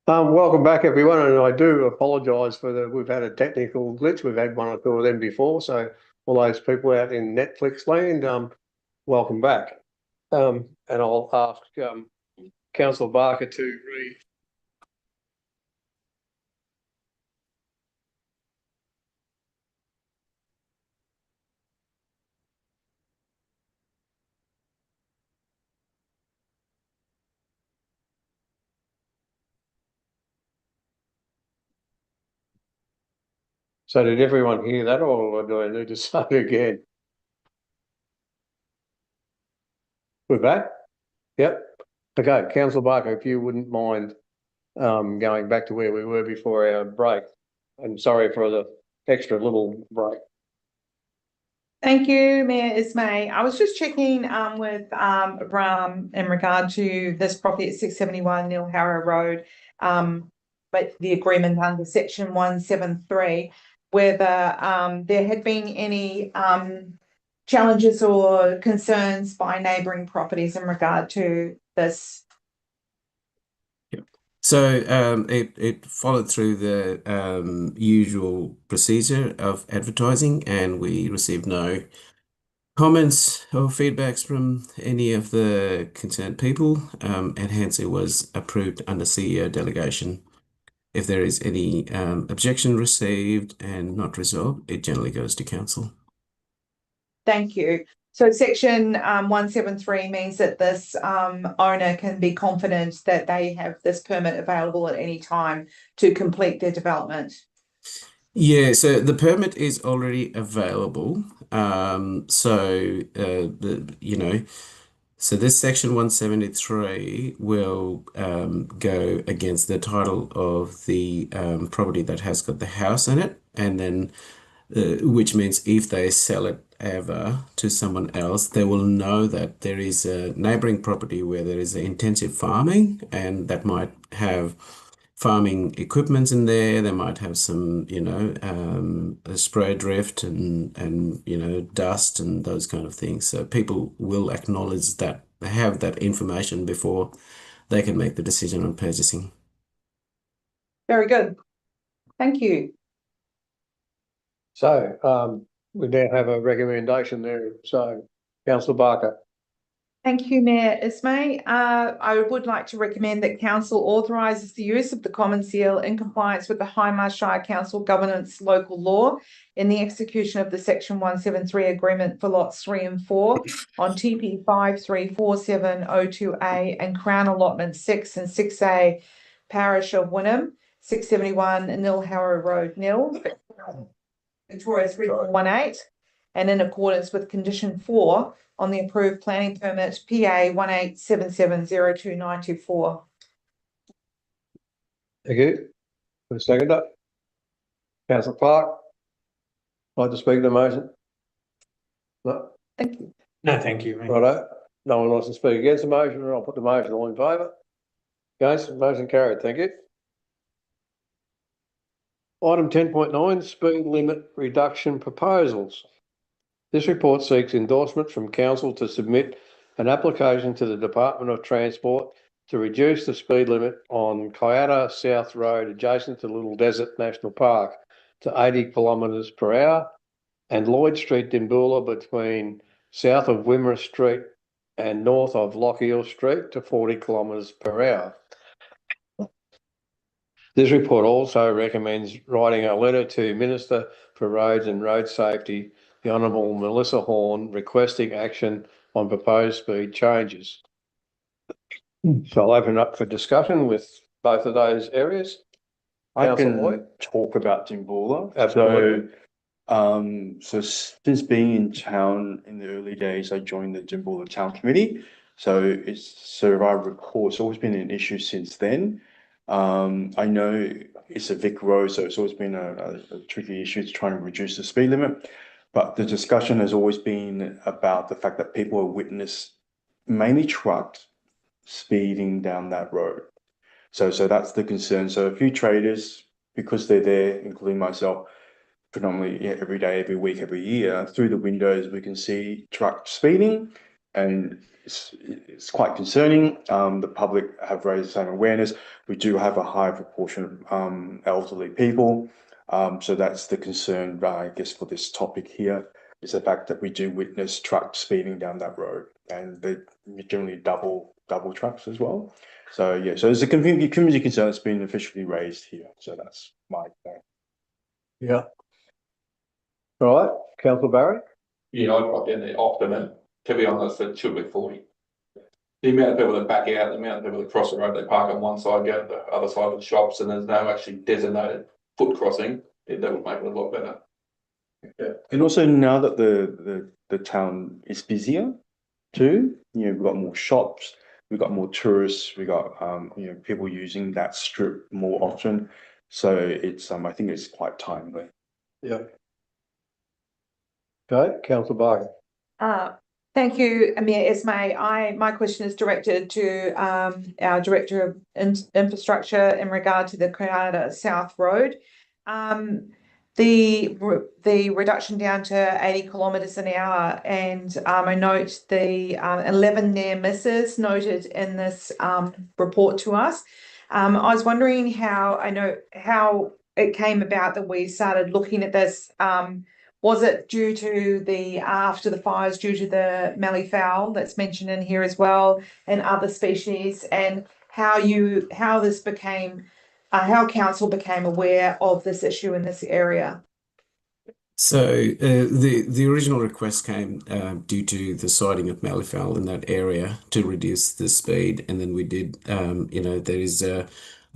Welcome back, everyone, and I do apologise for we've had a technical glitch. We've had one or two of them before, so all those people out in Netflix land, welcome back. And I'll ask Councillor Barker to read. So did everyone hear that, or do I need to say it again? We're back? Yep. Okay, Councillor Barker, if you wouldn't mind going back to where we were before our break. And sorry for the extra little break. Thank you, Mayor Ismay. I was just checking with Abram in regard to this property at 671 Neil Harrow Road, but the agreement under section 173, whether there had been any challenges or concerns by neighbouring properties in regard to this. So it followed through the usual procedure of advertising, and we received no comments or feedbacks from any of the concerned people, and hence it was approved under CEO delegation. If there is any objection received and not resolved, it generally goes to council. Thank you. So section 173 means that this owner can be confident that they have this permit available at any time to complete their development. Yeah, so the permit is already available. So this section 173 will go against the title of the property that has got the house in it, and then which means if they sell it ever to someone else, they will know that there is a neighboring property where there is intensive farming, and that might have farming equipments in there. They might have some, spray drift and dust and those kind of things. So people will acknowledge that they have that information before they can make the decision on purchasing. Very good. Thank you. So we now have a recommendation there. So, Councillor Barker. Thank you, Mayor Ismay. I would like to recommend that Council authorises the use of the Common Seal in compliance with the Hindmarsh Shire Council Governance Local Law in the execution of the Section 173 Agreement for Lots 3 and 4 on TP 534702A and Crown Allotment 6 and 6A, Parish of Wynnum, 671 Neil Harrow Road, Nil, Victoria 3418, and in accordance with Condition 4 on the approved planning permit PA 18770294. Thank you. For a second up. Councillor Clark. Like to speak to the motion? No. Thank you. No, thank you. Righto. No one wants to speak against the motion, I'll put the motion all in favour. Against, motion carried. Thank you. Item 10.9, speed limit reduction proposals. This report seeks endorsement from Council to submit an application to the Department of Transport to reduce the speed limit on Kayata South Road adjacent to Little Desert National Park to 80 kilometres per hour and Lloyd Street, Dimboola between south of Wimmera Street and north of Lochiel Street to 40 kilometres per hour. This report also recommends writing a letter to Minister for Roads and Road Safety, the Honourable Melissa Horne, requesting action on proposed speed changes. So I'll open up for discussion with both of those areas. I can talk about Dimboola. Absolutely. So since being in town in the early days, I joined the Dimboola Town Committee. So if I recall, it's always been an issue since then. I know it's a Vic road, so it's always been a tricky issue to try and reduce the speed limit. But the discussion has always been about the fact that people have witnessed mainly trucks speeding down that road. So that's the concern. So a few traders, because they're there, including myself, predominantly every day, every week, every year, through the windows, we can see trucks speeding. and it's quite concerning. The public have raised the same awareness. We do have a high proportion of elderly people. So that's the concern, I guess, for this topic here, is the fact that we do witness trucks speeding down that road, and they generally double trucks as well. So yeah, so there's a community concern that's been officially raised here. So that's my point. Yeah. All right, councillor Barry? Yeah, I drop down there often, and to be honest, it should be 40. The amount of people that back out, the amount of people that cross the road, they park on one side, go to the other side of the shops, and there's no actually designated foot crossing, that would make it a lot better. Yeah. And also now that the town is busier too, we've got more shops, we've got more tourists, we got people using that strip more often. So it's I think it's quite timely. Yeah. Okay, councillor Barker. Thank you, Mayor Ismay. My question is directed to our Director of Infrastructure in regard to the Kayada South Road. The reduction down to 80 kilometres an hour, and I note the 11 near misses noted in this report to us. I was wondering how it came about that we started looking at this. Was it due to after the fires, due to the mallee fowl that's mentioned in here as well, and other species, and how council became aware of this issue in this area? So the original request came due to the sighting of mallee fowl in that area to reduce the speed, and then we did. There is a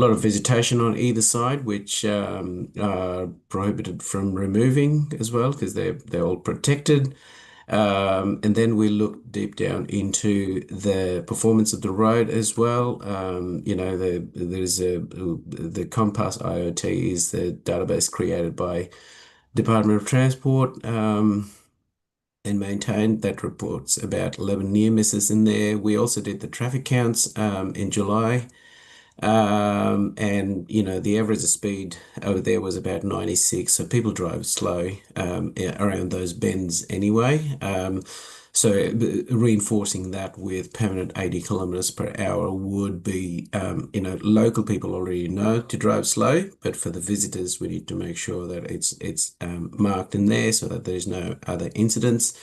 lot of vegetation on either side, which are prohibited from removing as well because they're all protected. And then we looked deep down into the performance of the road as well. There's the Compass IoT is the database created by Department of Transport and maintained that reports about 11 near misses in there. We also did the traffic counts in July. And the average speed over there was about 96, so people drove slow around those bends anyway. So reinforcing that with permanent 80 kilometers per hour would be, local people already know to drive slow, but for the visitors, we need to make sure that it's marked in there so that there's no other incidents.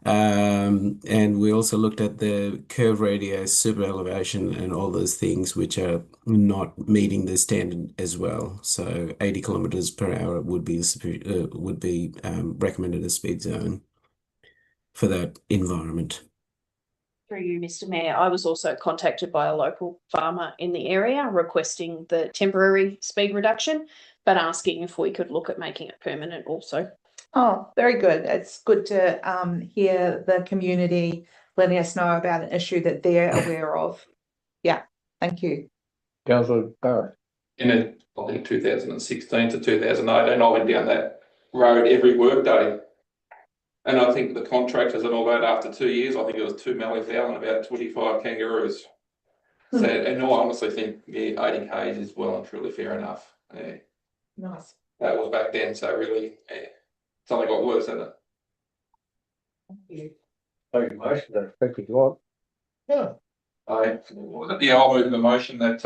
And we also looked at the curve radius, super elevation, and all those things which are not meeting the standard as well. So 80 kilometers per hour would be recommended as speed zone for that environment. Through you, Mr. Mayor, I was also contacted by a local farmer in the area requesting the temporary speed reduction, but asking if we could look at making it permanent also. Oh, very good. It's good to hear the community letting us know about an issue that they're aware of. Yeah, thank you. Councillor Barrett. I think 2016 to 2018, I went down that road every workday. And I think the contractors and all that, after 2 years, I think it was 2 mallee fowl and about 25 kangaroos. So, and I honestly think 80 k's is well and truly fair enough. Yeah. Nice. That was back then, so really, it's only got worse, hasn't it? Thank you. Take a motion, that effective you want. Yeah. I'll move the motion that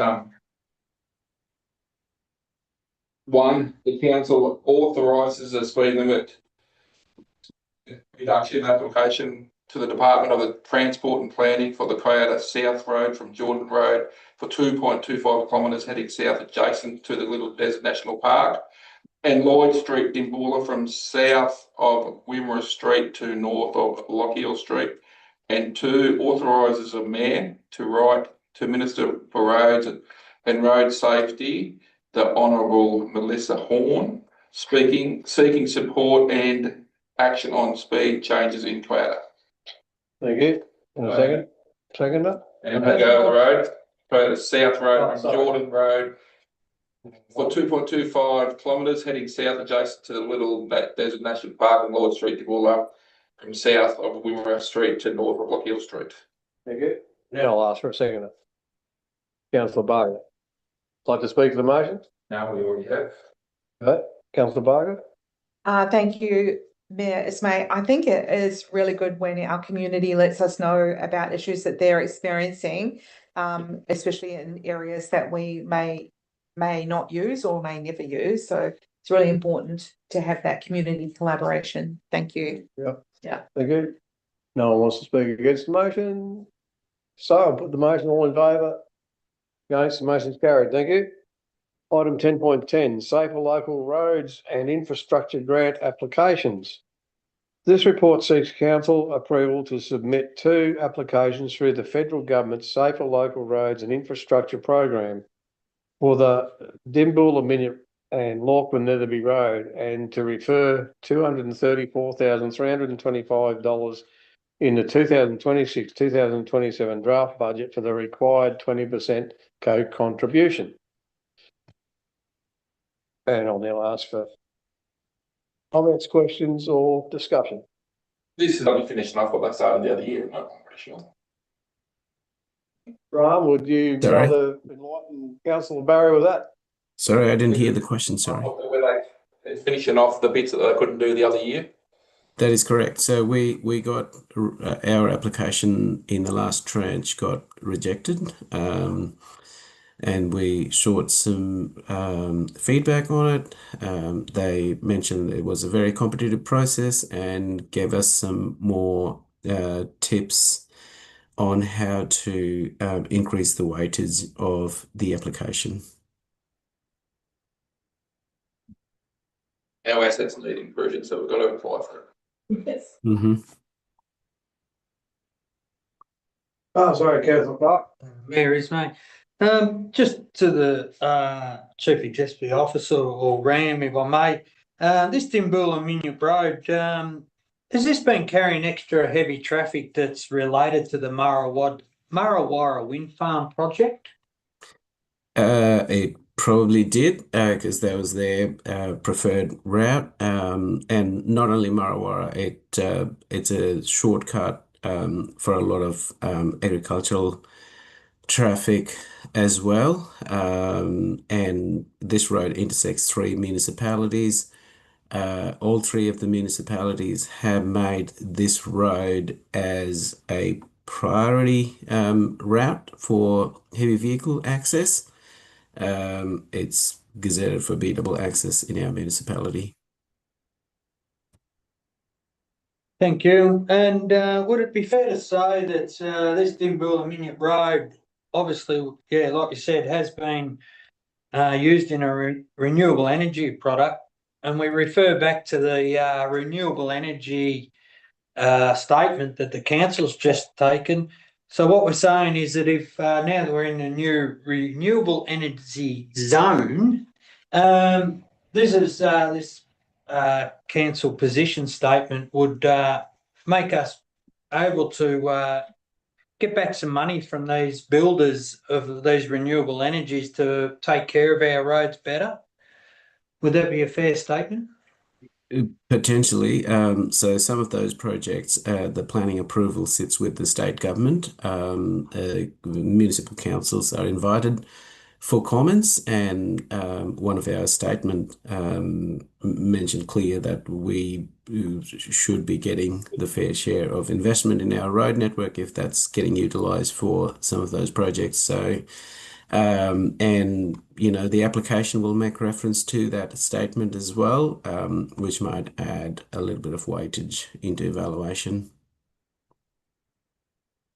one, the council authorises a speed limit reduction application to the Department of the Transport and Planning for the Kayada South Road from Jordan Road for 2.25 kilometres heading south adjacent to the Little Desert National Park, and Lloyd Street, Dimboola, from south of Wimmera Street to north of Lochiel Street. And two, authorises a mayor to write to Minister for Roads and Road Safety, the Honourable Melissa Horn, seeking support and action on speed changes in Kayada. Thank you. And a second? Seconder? And we go the road, Kayada South Road from Jordan Road for 2.25 kilometres heading south adjacent to the Little Desert National Park and Lord Street, Dimboola, from south of Wimmera Street to north of Lochiel Street. Thank you. Now I'll ask for a seconder. Councillor Barker. Like to speak to the motion? No, we already have. Okay. Councillor Barker. Thank you, Mayor Ismay, I think it is really good when our community lets us know about issues that they're experiencing, especially in areas that we may not use or may never use. So it's really important to have that community collaboration. Thank you. Yep. Yeah. Thank you. No one wants to speak against the motion. So I'll put the motion, all in favour. Against, the motion is carried. Thank you. Item 10.10, safer local roads and infrastructure grant applications. This report seeks council approval to submit 2 applications through the federal government's Safer Local Roads and Infrastructure Program for the Dimboola Minyip and Lachlan Netherby Road, and to refer $234,325 in the 2026-2027 draft budget for the required 20% co-contribution. And I'll now ask for comments, questions, or discussion. This is only finishing off what they started the other year, I'm pretty sure. Graham, would you Sorry? rather enlighten Councillor Barry with that? Sorry, I didn't hear the question. Sorry. Where they're finishing off the bits that they couldn't do the other year. That is correct. So we got our application in the last tranche got rejected, and we sought some feedback on it. They mentioned it was a very competitive process and gave us some more tips on how to increase the weightage of the application. Our assets need improving, so we've got to apply for it. Yes. Mm-hmm. Oh, sorry, Councillor Clark. Mayor Ismay. Just to the Chief Executive Officer or RAM, if I may, this Dimboola Minyip Road, has this been carrying extra heavy traffic that's related to the Murrawara Wind Farm project? It probably did, because that was their preferred route. And not only Murrawara, it's a shortcut for a lot of agricultural traffic as well. And this road intersects 3 municipalities. All 3 of the municipalities have made this road as a priority route for heavy vehicle access. It's gazetted for beatable access in our municipality. Thank you. And would it be fair to say that this Dimboola Minyip Road, obviously, yeah, like you said, has been used in a renewable energy product, and we refer back to the renewable energy statement that the council's just taken. So what we're saying is that if now that we're in a new renewable energy zone, this council position statement would make us able to get back some money from these builders of these renewable energies to take care of our roads better. Would that be a fair statement? Potentially. So some of those projects, the planning approval sits with the state government. Municipal councils are invited for comments, and one of our statement mentioned clear that we should be getting the fair share of investment in our road network if that's getting utilised for some of those projects. So and the application will make reference to that statement as well, which might add a little bit of weightage into evaluation.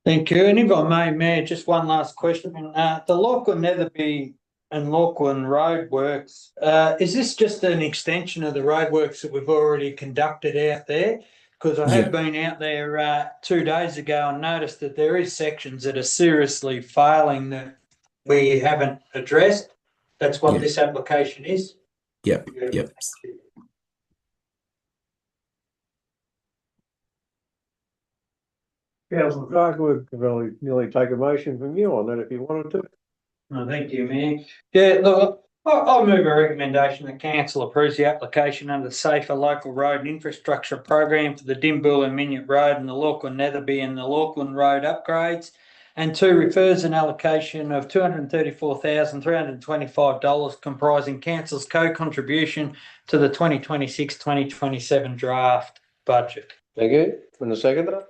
Thank you. And if I may, Mayor, just one last question. The Lachlan Netherby and Lachlan road works, is this just an extension of the road works that we've already conducted out there? Because I have been out there 2 days ago and noticed that there is sections that are seriously failing that we haven't addressed. That's what this application is. Yep. Councillor Clark, we could really nearly take a motion from you on that if you wanted to. Oh, thank you, Mayor. Yeah, look, I'll move a recommendation that council approves the application under the Safer Local Road and Infrastructure Program for the Dimboola Minyip Road and the Lachlan Netherby and the Lachlan Road upgrades. and 2 refers an allocation of $234,325 comprising council's co-contribution to the 2026-2027 draft budget. Thank you. And the seconder?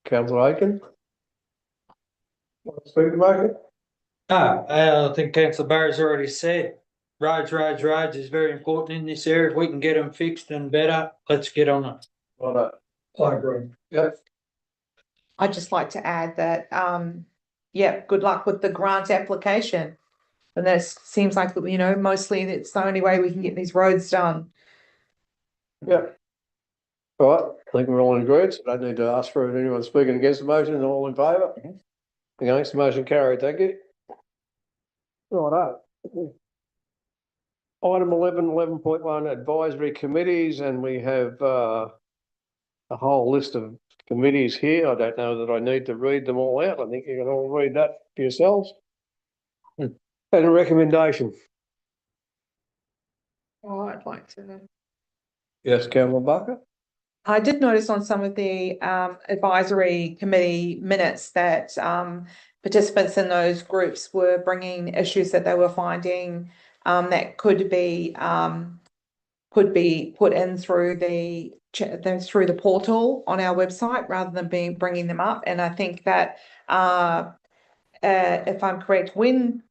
Councillor Aiken? Speaker market? I think Councillor Barry's already said, roads is very important in this area. If we can get them fixed and better, let's get on it. Right. I agree. Yep. I'd just like to add that, yeah, good luck with the grant application. And that seems like, you know, mostly it's the only way we can get these roads done. Yep. All right, I think we're all in agreement. I don't need to ask for anyone speaking against the motion. All in favour? Against the motion carried. Thank you. Righto. Item 11.1 advisory committees, and we have a whole list of committees here. I don't know that I need to read them all out. I think you can all read that for yourselves. And a recommendation. Oh, I'd like to. Yes, Councillor Barker? I did notice on some of the advisory committee minutes that participants in those groups were bringing issues that they were finding that could be put in through the portal on our website rather than bringing them up. And I think that if I'm correct, when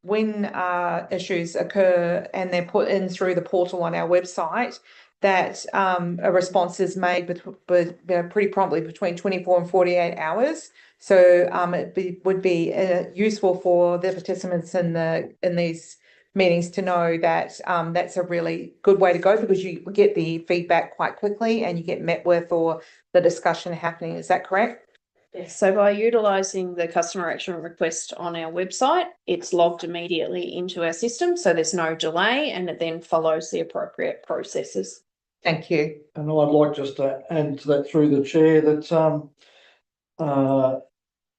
issues occur and they're put in through the portal on our website, that a response is made pretty promptly between 24 and 48 hours. So it would be useful for the participants in these meetings to know that that's a really good way to go, because you get the feedback quite quickly and you get met with, or the discussion happening. Is that correct? Yes. So by utilising the customer action request on our website, it's logged immediately into our system. So there's no delay, and it then follows the appropriate processes. Thank you. And I'd like just to add to that through the chair that,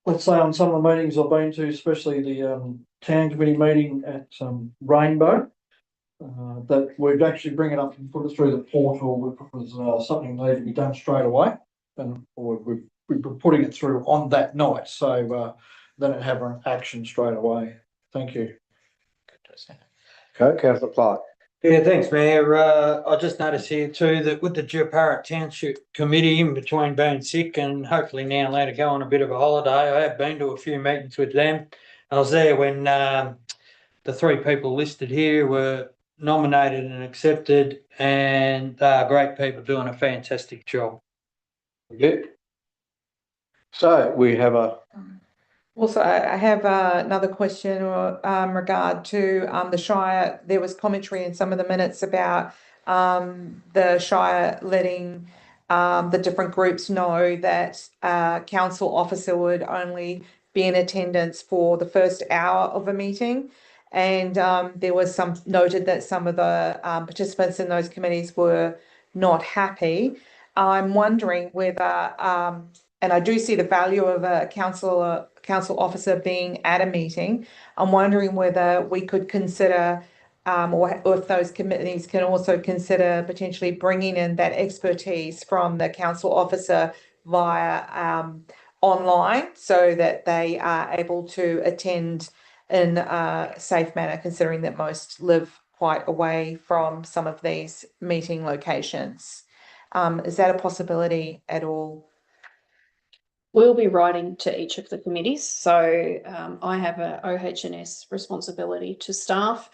let's say on some of the meetings I've been to, especially the town committee meeting at Rainbow, that we'd actually bring it up and put it through the portal because something needed to be done straight away, and we've been putting it through on that night, so then it have an action straight away. Thank you. Okay, Councillor Clark. Yeah, thanks, Mayor. I just noticed here too that with the Jupara Township Committee, in between being sick and hopefully now allowed to go on a bit of a holiday, I have been to a few meetings with them. I was there when the 3 people listed here were nominated and accepted, and they are great people doing a fantastic job. Yeah. So we have a. Also, I have another question regard to the Shire. There was commentary in some of the minutes about the Shire letting the different groups know that council officer would only be in attendance for the first hour of a meeting. And there was some noted that some of the participants in those committees were not happy. I'm wondering whether, and I do see the value of a council officer being at a meeting. I'm wondering whether we could consider, or if those committees can also consider potentially bringing in that expertise from the council officer via online, so that they are able to attend in a safe manner, considering that most live quite away from some of these meeting locations. Is that a possibility at all? We'll be writing to each of the committees. So I have a OH&S responsibility to staff.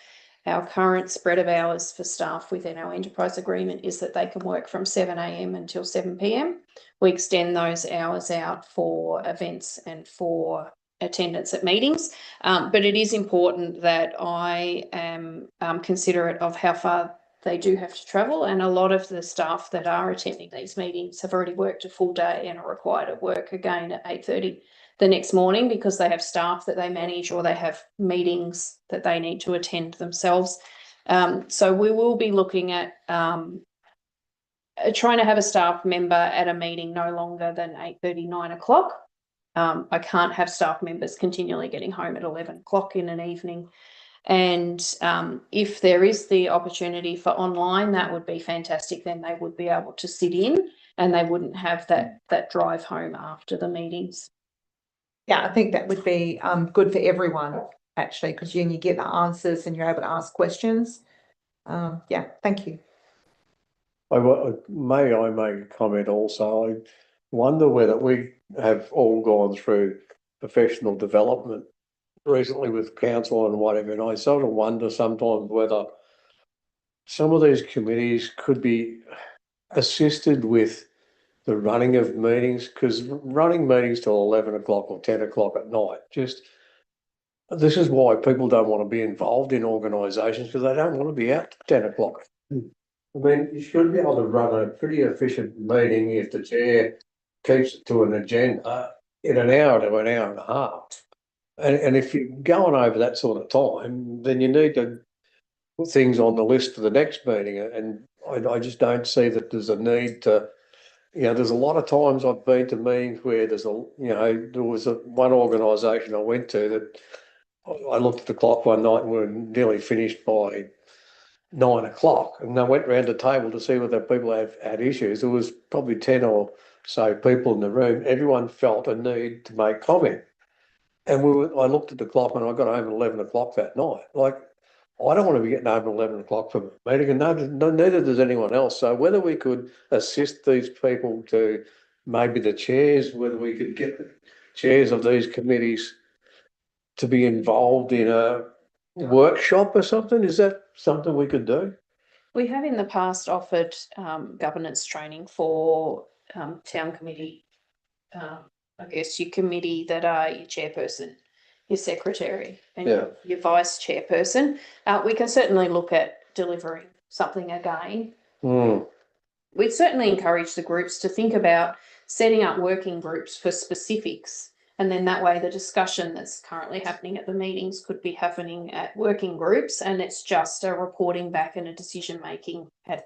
Our current spread of hours for staff within our enterprise agreement is that they can work from 7 a.m. until 7 p.m. We extend those hours out for events and for attendance at meetings. But it is important that I am considerate of how far they do have to travel, and a lot of the staff that are attending these meetings have already worked a full day and are required to work again at 8:30 the next morning because they have staff that they manage or they have meetings that they need to attend themselves. So we will be looking at trying to have a staff member at a meeting no longer than 8:30, 9 o'clock. I can't have staff members continually getting home at 11 o'clock in an evening. And if there is the opportunity for online, that would be fantastic. Then they would be able to sit in and they wouldn't have that drive home after the meetings. Yeah, I think that would be good for everyone, actually, because you get the answers and you're able to ask questions. Yeah, thank you. May I make a comment also? I wonder whether we have all gone through professional development recently with council and whatever, and I sort of wonder sometimes whether some of these committees could be assisted with the running of meetings, because running meetings till 11 o'clock or 10 o'clock at night, this is why people don't want to be involved in organisations, because they don't want to be out till 10 o'clock. I mean, you should be able to run a pretty efficient meeting if the chair keeps it to an agenda in an hour to an hour and a half. And if you're going over that sort of time, then you need to put things on the list for the next meeting. And I just don't see that there's a need to, there's a lot of times I've been to meetings where there was one organisation I went to that I looked at the clock one night and we were nearly finished by 9 o'clock, and I went round the table to see whether people had issues. There was probably 10 or so people in the room. Everyone felt a need to make comment. And I looked at the clock and I got home at 11 o'clock that night. Like, I don't want to be getting home at 11 o'clock from a meeting, and neither does anyone else. So whether we could assist these people to maybe the chairs, whether we could get the chairs of these committees to be involved in a workshop or something, is that something we could do? We have in the past offered governance training for town committee, I guess your committee that are your chairperson, your secretary and your vice chairperson. We can certainly look at delivering something again. We'd certainly encourage the groups to think about setting up working groups for specifics. And then that way the discussion that's currently happening at the meetings could be happening at working groups, and it's just a reporting back and a decision making at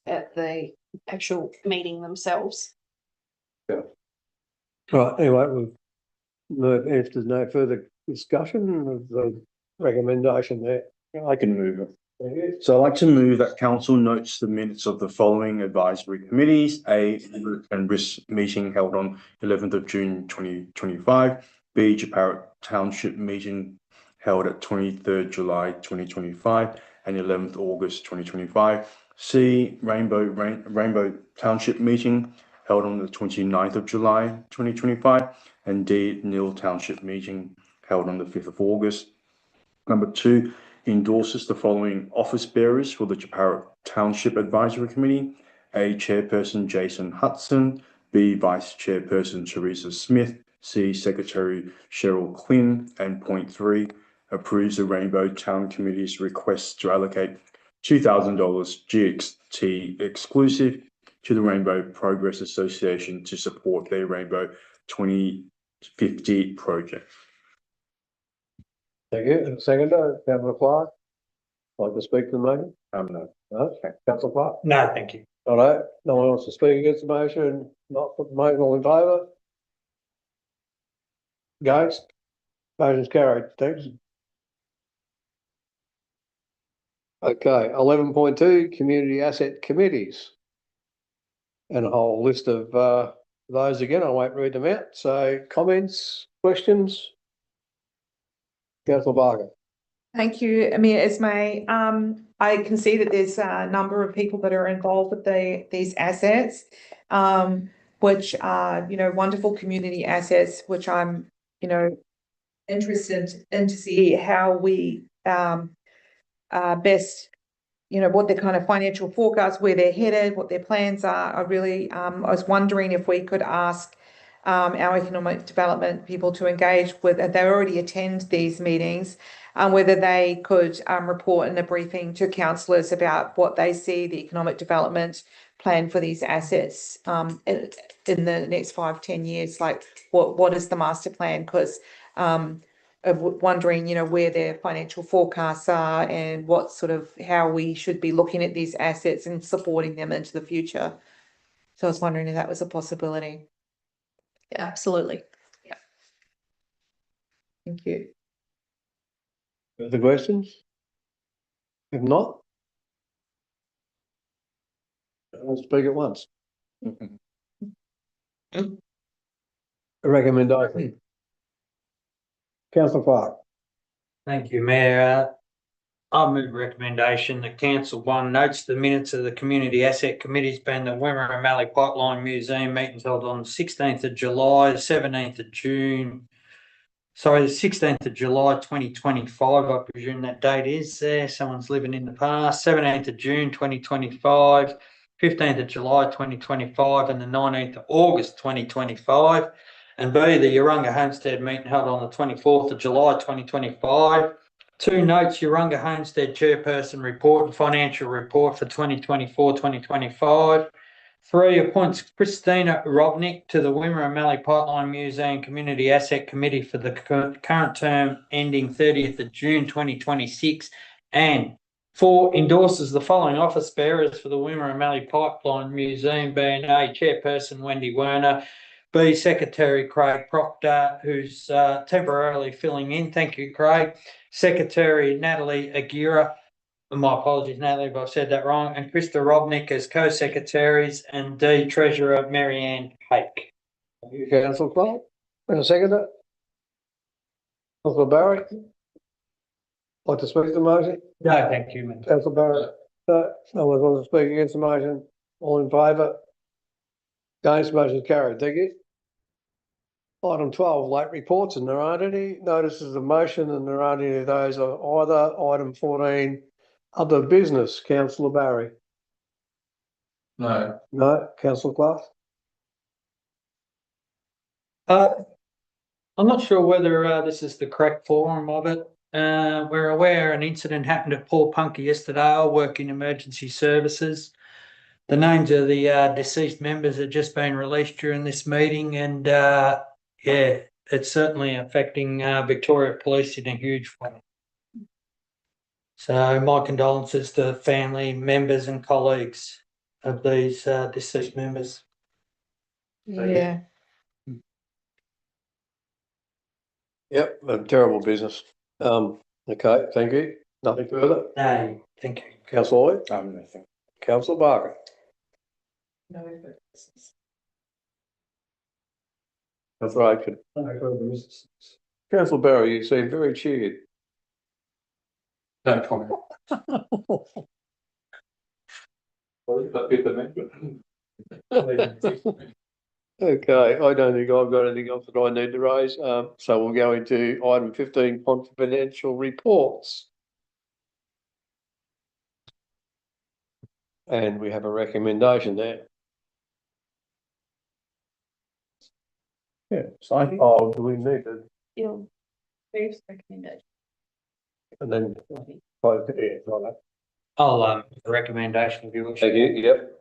the actual meeting themselves. Yeah. Right, anyway, if there's no further discussion of the recommendation there. I can move it. Thank you. So I'd like to move that council notes the minutes of the following advisory committees: A, and risk meeting held on 11th of June 2025, B, Japarra Township meeting held at 23rd July 2025 and 11th August 2025, C, Rainbow Township meeting held on the 29th of July 2025, and D, Neil Township meeting held on the 5th of August. Number 2, endorses the following office bearers for the Japarra Township Advisory Committee: A, Chairperson Jason Hudson, B, Vice Chairperson Teresa Smith, C, Secretary Cheryl Quinn, and point 3, approves the Rainbow Town Committee's request to allocate $2,000 GXT exclusive to the Rainbow Progress Association to support their Rainbow 2050 project. Thank you. And seconder, Councillor Clark, like to speak to the motion? No. Okay, Councillor Clark? No, thank you. All right, no one wants to speak against the motion, not put the motion, all in favour? Against? Motion's carried, thanks. Okay, 11.2, community asset committees. And a whole list of those again, I won't read them out. So comments, questions? Councillor Barker. Thank you, Amir Ismay. I can see that there's a number of people that are involved with these assets, which are, wonderful community assets, which I'm, interested in to see how we best, what their kind of financial forecast, where they're headed, what their plans are. I really, I was wondering if we could ask our economic development people to engage with, they already attend these meetings, whether they could report in a briefing to councillors about what they see the economic development plan for these assets in the next 5-10 years. Like what is the master plan? Because wondering, where their financial forecasts are and what sort of how we should be looking at these assets and supporting them into the future. So I was wondering if that was a possibility. Yeah, absolutely. Yeah. Thank you. Further questions? If not, I'll speak at once. A recommendation. Councillor Clark. Thank you, Mayor. I move recommendation that council one notes the minutes of the Community Asset Committees being the Wimmera and Mallee Pipeline Museum meetings held on 16th of July, 17th of June. Sorry, the 16th of July 2025, I presume that date is there. Someone's living in the past. 17th of June 2025, 15th of July 2025, and the 19th of August 2025. And B, the Urunga Homestead meeting held on the 24th of July 2025. 2 notes, Urunga Homestead Chairperson Report and Financial Report for 2024-2025. 3, appoints Christina Robnik to the Wimmera and Mallee Pipeline Museum Community Asset Committee for the current term ending 30th of June 2026. And 4, endorses the following office bearers for the Wimmera and Mallee Pipeline Museum, being A, Chairperson Wendy Werner, B, Secretary Craig Proctor, who's temporarily filling in. Thank you, Craig. Secretary Natalie Aguirre. My apologies, Natalie, if I've said that wrong. And Krista Robnik as co-secretaries, and D, Treasurer Marianne Hake. Thank you, Councillor Clark. And a seconder? Councillor Barry? Like to speak to the motion? No, thank you, Mayor. Councillor Barry? No one wants to speak against the motion. All in favour? Against, motion carried. Thank you. Item 12, late reports, and there aren't any notices of motion, and there aren't any of those either. Item 14, other business. Councillor Barry? No. No. Councillor Clark? I'm not sure whether this is the correct forum of it. We're aware an incident happened at Paul Punker yesterday. I work in emergency services. The names of the deceased members have just been released during this meeting, and yeah, it's certainly affecting Victoria Police in a huge way. So my condolences to family members and colleagues of these deceased members. Yeah. Yep, a terrible business. Okay, thank you. Nothing further. No, thank you. Councillor Lloyd? Nothing. Councillor Barker? No. Councillor Aitken? Councillor Barry, you seem very cheered. No comment. Okay, I don't think I've got anything else that I need to raise. So we'll go into item 15, confidential reports. And we have a recommendation there. Yeah, so, oh, do we need to, Your first recommendation. and then, yeah, right. I'll make a recommendation if you wish. Thank you, yep.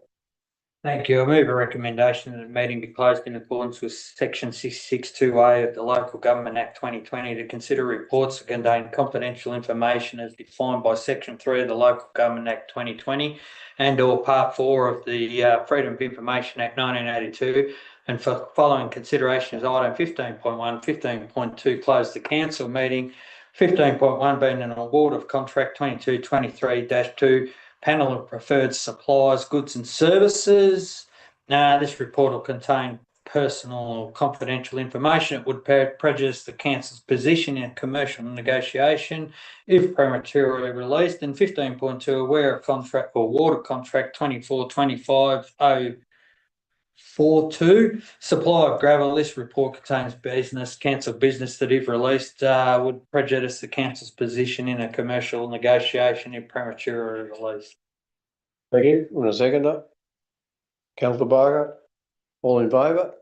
Thank you. I move a recommendation that the meeting be closed in accordance with section 662A of the Local Government Act 2020 to consider reports that contain confidential information as defined by section 3 of the Local Government Act 2020 and or part 4 of the Freedom of Information Act 1982, and for following consideration as item 15.1, 15.2 close the council meeting, 15.1 being an award of contract 2223-2 panel of preferred suppliers, goods and services. This report will contain personal or confidential information. It would prejudice the council's position in a commercial negotiation if prematurely released. And 15.2, aware of contract or award of contract 2425-042, supply of gravel. This report contains council business that if released would prejudice the council's position in a commercial negotiation if prematurely released. Thank you. Want a seconder? Councillor Barker? All in favour?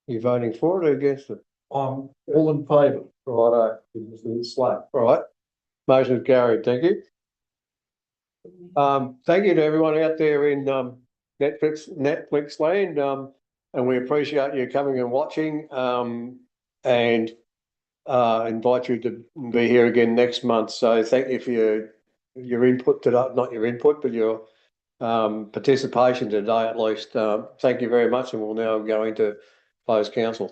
You voting for it or against it? I'm all in favour. Righto. Right. Motion carried. Thank you. Thank you to everyone out there in Netflix land. And we appreciate you coming and watching. And invite you to be here again next month. So thank you for your input today, not your input, but your participation today at least. Thank you very much, and we'll now go into closed council.